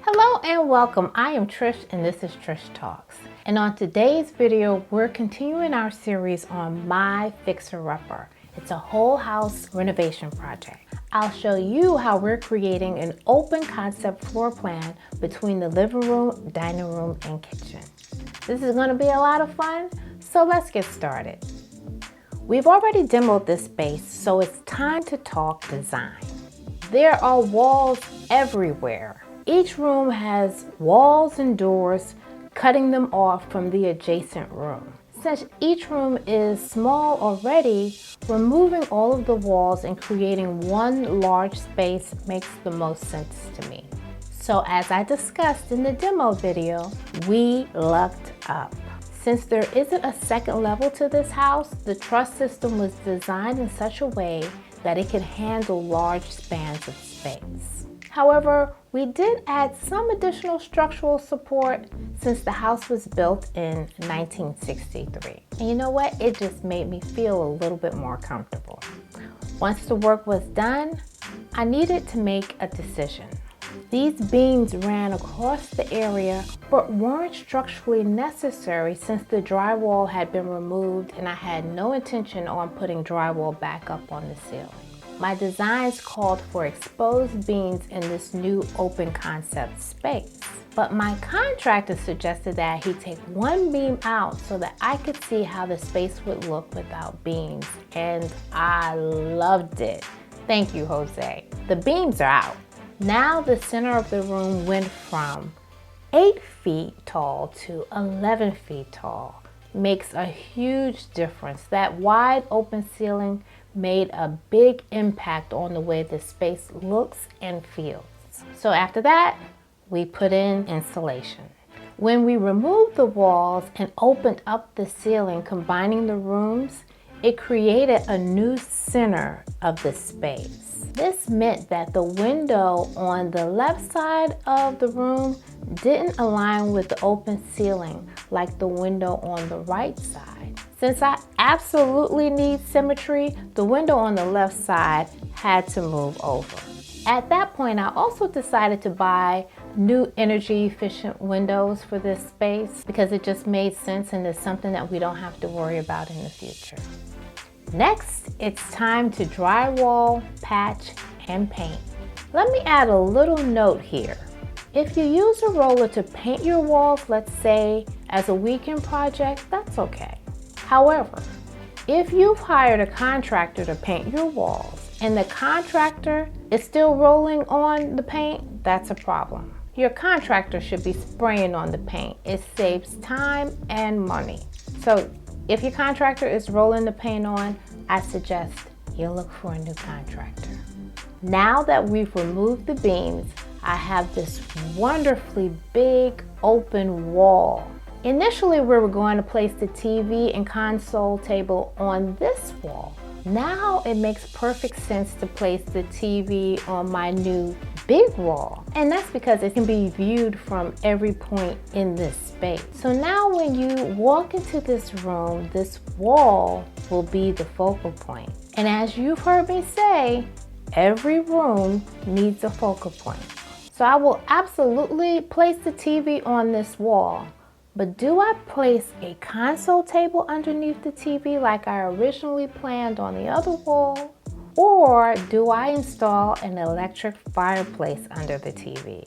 Hello and welcome. I am Trish and this is Trish Talks. And on today's video, we're continuing our series on My Fixer-Upper. It's a whole house renovation project. I'll show you how we're creating an open concept floor plan between the living room, dining room, and kitchen. This is going to be a lot of fun, so let's get started. We've already demoed this space, so it's time to talk design. There are walls everywhere. Each room has walls and doors, cutting them off from the adjacent room. Since each room is small already, removing all of the walls and creating one large space makes the most sense to me. So as I discussed in the demo video, we lucked up. Since there isn't a second level to this house, the truss system was designed in such a way that it could handle large spans of space. However, we did add some additional structural support since the house was built in 1963. And you know what? It just made me feel a little bit more comfortable. Once the work was done, I needed to make a decision. These beams ran across the area but weren't structurally necessary since the drywall had been removed and I had no intention on putting drywall back up on the ceiling. My designs called for exposed beams in this new open concept space. But my contractor suggested that he take one beam out so that I could see how the space would look without beams. And I loved it. Thank you, Jose. The beams are out. Now the center of the room went from 8 feet tall to 11 feet tall. Makes a huge difference. That wide open ceiling made a big impact on the way the space looks and feels. So after that, we put in insulation. When we removed the walls and opened up the ceiling, combining the rooms, it created a new center of the space. This meant that the window on the left side of the room didn't align with the open ceiling like the window on the right side. Since I absolutely need symmetry, the window on the left side had to move over. At that point, I also decided to buy new energy efficient windows for this space because it just made sense and it's something that we don't have to worry about in the future. Next, it's time to drywall, patch, and paint. Let me add a little note here. If you use a roller to paint your walls, let's say as a weekend project, that's okay. However, if you've hired a contractor to paint your walls and the contractor is still rolling on the paint, that's a problem. Your contractor should be spraying on the paint. It saves time and money. So if your contractor is rolling the paint on, I suggest you look for a new contractor. Now that we've removed the beams, I have this wonderfully big open wall. Initially, we were going to place the TV and console table on this wall. Now it makes perfect sense to place the TV on my new big wall. And that's because it can be viewed from every point in this space. So now when you walk into this room, this wall will be the focal point. And as you've heard me say, every room needs a focal point. So I will absolutely place the TV on this wall. But do I place a console table underneath the TV like I originally planned on the other wall? Or do I install an electric fireplace under the TV?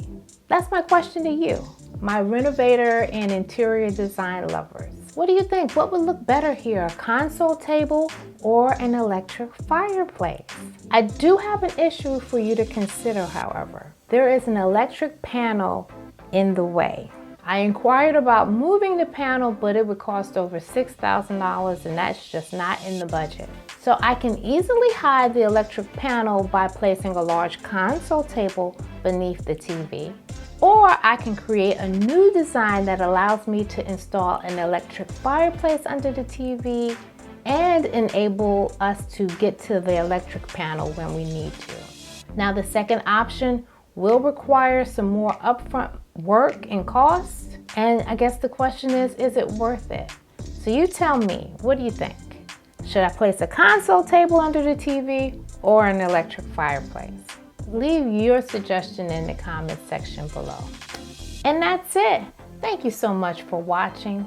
That's my question to you, my renovator and interior design lovers. What do you think? What would look better here, a console table or an electric fireplace? I do have an issue for you to consider, however. There is an electric panel in the way. I inquired about moving the panel, but it would cost over $6,000 and that's just not in the budget. So I can easily hide the electric panel by placing a large console table beneath the TV. Or I can create a new design that allows me to install an electric fireplace under the TV and enable us to get to the electric panel when we need to. Now the second option will require some more upfront work and cost. And I guess the question is it worth it? So you tell me, what do you think? Should I place a console table under the TV or an electric fireplace? Leave your suggestion in the comment section below. And that's it. Thank you so much for watching.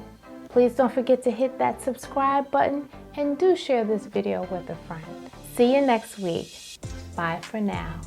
Please don't forget to hit that subscribe button and do share this video with a friend. See you next week. Bye for now.